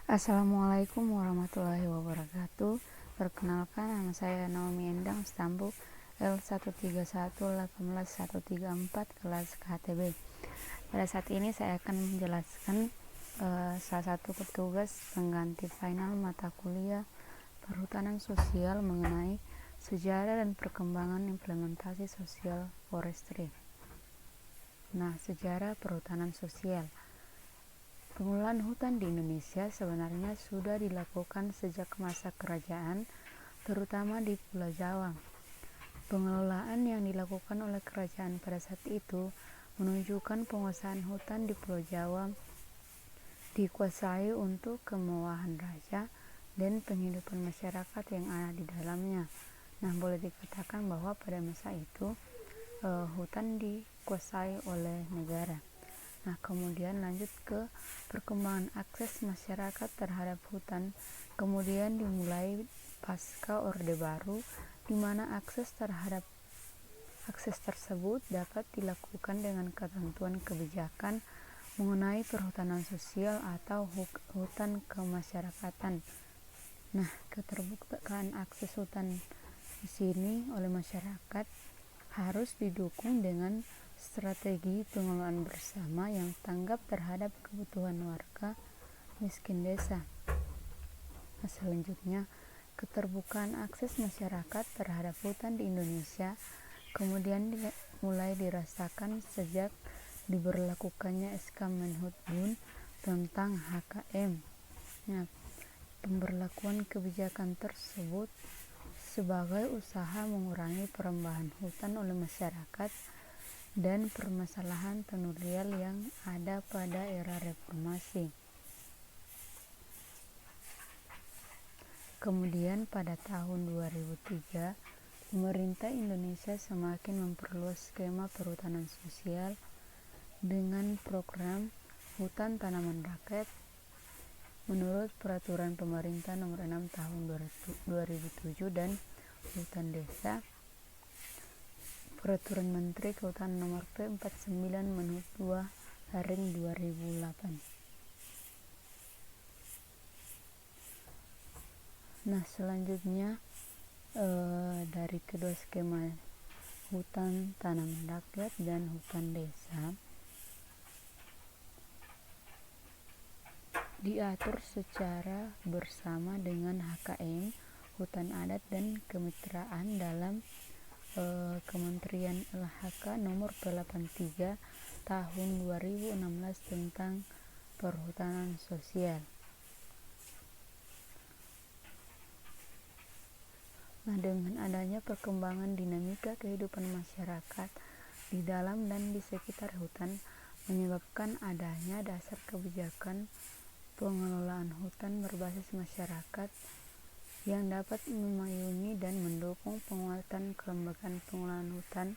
Assalamualaikum warahmatullahi wabarakatuh. Perkenalkan, nama saya Naomi Endang Stambuk, L13118134 kelas KTB. Pada saat ini saya akan menjelaskan salah satu petugas pengganti final mata kuliah Perhutanan Sosial mengenai sejarah dan perkembangan implementasi sosial forestry. Sejarah perhutanan sosial. Pengelolaan hutan di Indonesia sebenarnya sudah dilakukan sejak masa kerajaan, terutama di Pulau Jawa. Pengelolaan yang dilakukan oleh kerajaan pada saat itu menunjukkan penguasaan hutan di Pulau Jawa dikuasai untuk kemewahan raja dan penghidupan masyarakat yang ada di dalamnya. Boleh dikatakan bahwa pada masa itu hutan dikuasai oleh negara. Kemudian lanjut ke perkembangan akses masyarakat terhadap hutan. Kemudian dimulai pasca Orde Baru, di mana akses tersebut dapat dilakukan dengan ketentuan kebijakan mengenai perhutanan sosial atau hutan kemasyarakatan. Keterbukaan akses hutan di sini oleh masyarakat harus didukung dengan strategi pengelolaan bersama yang tanggap terhadap kebutuhan warga miskin desa. Selanjutnya, keterbukaan akses masyarakat terhadap hutan di Indonesia kemudian mulai dirasakan sejak diberlakukannya SK Menhub tentang HKM. Pemberlakuan kebijakan tersebut sebagai usaha mengurangi perembahan hutan oleh masyarakat dan permasalahan tenurial yang ada pada era reformasi. Kemudian pada tahun 2003, pemerintah Indonesia semakin memperluas skema perhutanan sosial dengan program hutan tanaman rakyat menurut Peraturan Pemerintah Nomor 6 Tahun 2007 dan hutan desa Peraturan Menteri Kehutanan Nomor P49 Menhub 2/2008. Selanjutnya dari kedua skema hutan tanaman rakyat dan hutan desa diatur secara bersama dengan HKM, hutan adat dan kemitraan dalam Kementerian LHK Nomor P83 Tahun 2016 tentang perhutanan sosial. Dengan adanya perkembangan dinamika kehidupan masyarakat di dalam dan di sekitar hutan menyebabkan adanya dasar kebijakan pengelolaan hutan berbasis masyarakat yang dapat memayungi dan mendukung penguatan kelembagaan pengelolaan hutan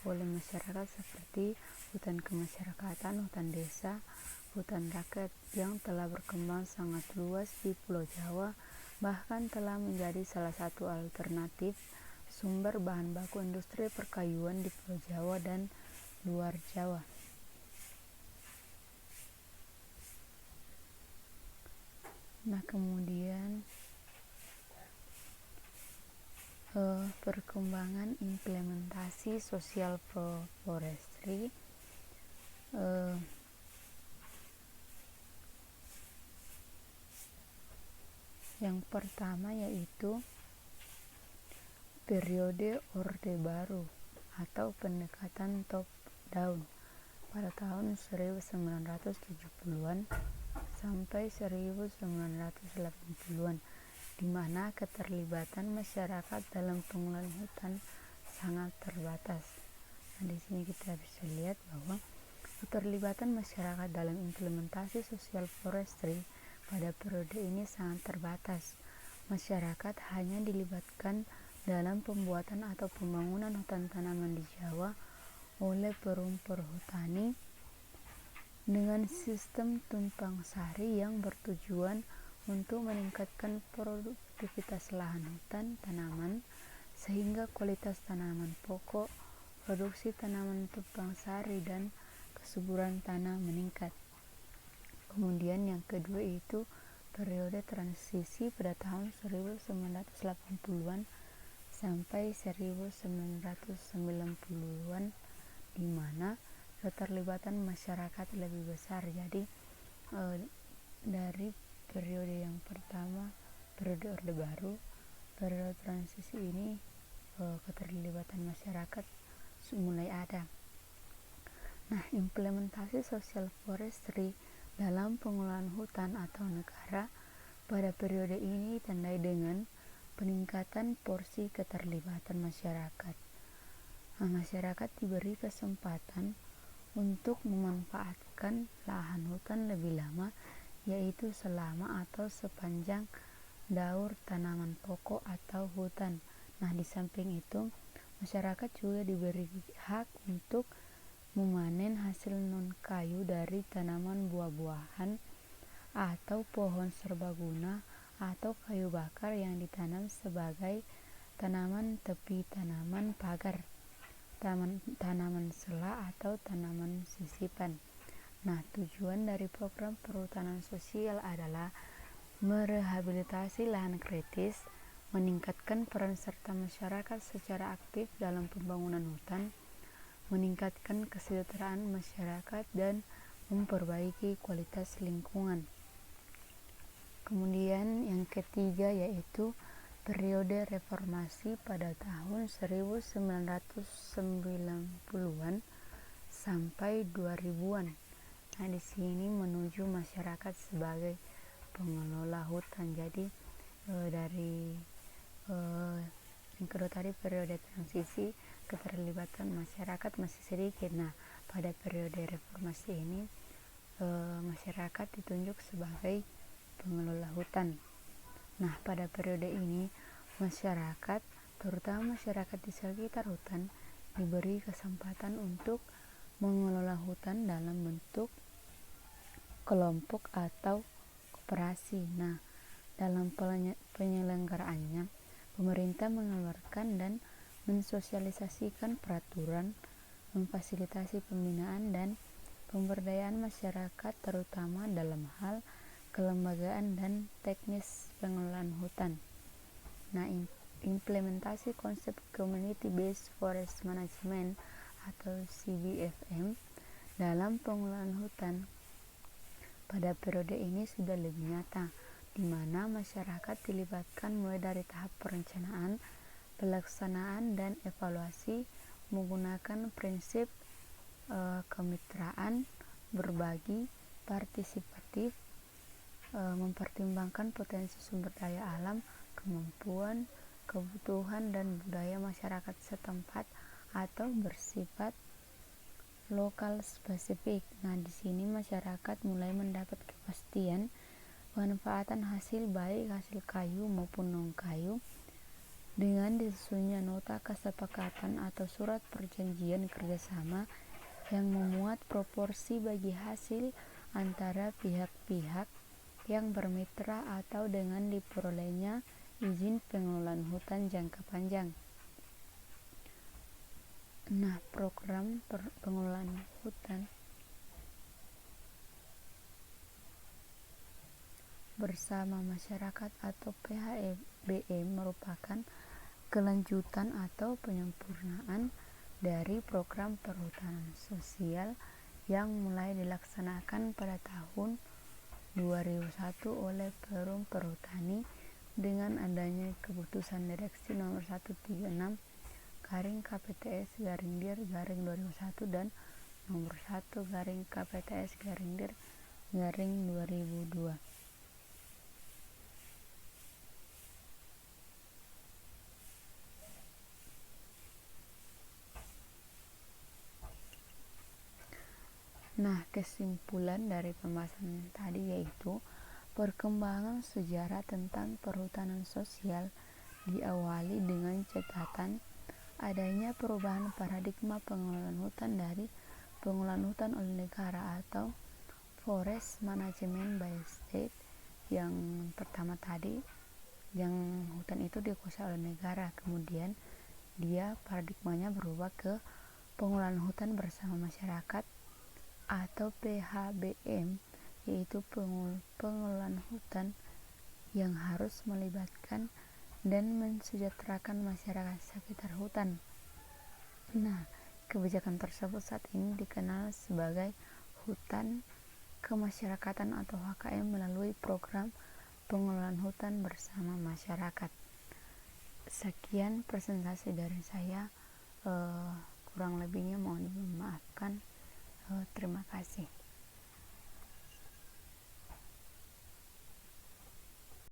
oleh masyarakat seperti hutan kemasyarakatan, hutan desa, hutan rakyat yang telah berkembang sangat luas di Pulau Jawa, bahkan telah menjadi salah satu alternatif sumber bahan baku industri perkayuan di Pulau Jawa dan luar Jawa. Kemudian perkembangan implementasi sosial forestry. Yang pertama yaitu periode Orde Baru atau pendekatan top down pada tahun 1970-an sampai 1980-an, di mana keterlibatan masyarakat dalam pengelolaan hutan sangat terbatas. Di sini kita bisa lihat bahwa keterlibatan masyarakat dalam implementasi sosial forestry pada periode ini sangat terbatas. Masyarakat hanya dilibatkan dalam pembuatan atau pembangunan hutan tanaman di Jawa oleh perum perhutani dengan sistem tumpang sari yang bertujuan untuk meningkatkan produktivitas lahan hutan tanaman sehingga kualitas tanaman pokok, produksi tanaman tumpang sari dan kesuburan tanah meningkat. Kemudian yang kedua itu periode transisi pada tahun 1980-an sampai 1990-an, di mana keterlibatan masyarakat lebih besar. Jadi dari periode yang pertama, periode Orde Baru, periode transisi ini keterlibatan masyarakat mulai ada. Nah, implementasi social forestry dalam pengelolaan hutan atau negara pada periode ini ditandai dengan peningkatan porsi keterlibatan masyarakat. Nah, masyarakat diberi kesempatan untuk memanfaatkan lahan hutan lebih lama, yaitu selama atau sepanjang daur tanaman pokok atau hutan. Nah, di samping itu, masyarakat juga diberi hak untuk memanen hasil non-kayu dari tanaman buah-buahan atau pohon serbaguna atau kayu bakar yang ditanam sebagai tanaman tepi, tanaman pagar, tanaman sela atau tanaman sisipan. Nah, tujuan dari program perhutanan sosial adalah merehabilitasi lahan kritis, meningkatkan peran serta masyarakat secara aktif dalam pembangunan hutan, meningkatkan kesejahteraan masyarakat, dan memperbaiki kualitas lingkungan. Kemudian yang ketiga yaitu periode reformasi pada tahun 1990-an sampai 2000-an. Nah, di sini menuju masyarakat sebagai pengelola hutan. Jadi dari yang kedua tadi periode transisi, keterlibatan masyarakat masih sedikit. Nah, pada periode reformasi ini masyarakat ditunjuk sebagai pengelola hutan. Nah, pada periode ini masyarakat, terutama masyarakat di sekitar hutan, diberi kesempatan untuk mengelola hutan dalam bentuk kelompok atau koperasi. Nah, dalam penyelenggaraannya, pemerintah mengeluarkan dan mensosialisasikan peraturan, memfasilitasi pembinaan dan pemberdayaan masyarakat terutama dalam hal kelembagaan dan teknis pengelolaan hutan. Nah, implementasi konsep Community Based Forest Management atau CBFM dalam pengelolaan hutan pada periode ini sudah lebih nyata, di mana masyarakat dilibatkan mulai dari tahap perencanaan, pelaksanaan, dan evaluasi menggunakan prinsip kemitraan, berbagi, partisipatif, mempertimbangkan potensi sumber daya alam, kemampuan, kebutuhan, dan budaya masyarakat setempat atau bersifat lokal spesifik. Nah, di sini masyarakat mulai mendapat kepastian pemanfaatan hasil baik hasil kayu maupun non-kayu dengan disusunnya nota kesepakatan atau surat perjanjian kerjasama yang memuat proporsi bagi hasil antara pihak-pihak yang bermitra atau dengan diperolehnya izin pengelolaan hutan jangka panjang. Nah, program pengelolaan hutan bersama masyarakat atau PHBM merupakan kelanjutan atau penyempurnaan dari program perhutanan sosial yang mulai dilaksanakan pada tahun 2001 oleh Perum Perhutani dengan adanya keputusan direksi nomor 136 KPTS-DIR-2001 dan nomor 1 KPTS-DIR-2002. Nah, kesimpulan dari pembahasan tadi yaitu perkembangan sejarah tentang perhutanan sosial diawali dengan catatan adanya perubahan paradigma pengelolaan hutan dari pengelolaan hutan oleh negara atau forest management by state. Yang pertama tadi, yang hutan itu dikuasai oleh negara, kemudian dia paradigmanya berubah ke pengelolaan hutan bersama masyarakat atau PHBM yaitu pengelolaan hutan yang harus melibatkan dan mensejahterakan masyarakat sekitar hutan. Nah, kebijakan tersebut saat ini dikenal sebagai hutan kemasyarakatan atau HKM melalui program pengelolaan hutan bersama masyarakat. Sekian presentasi dari saya, kurang lebihnya mohon dimaafkan. Terima kasih.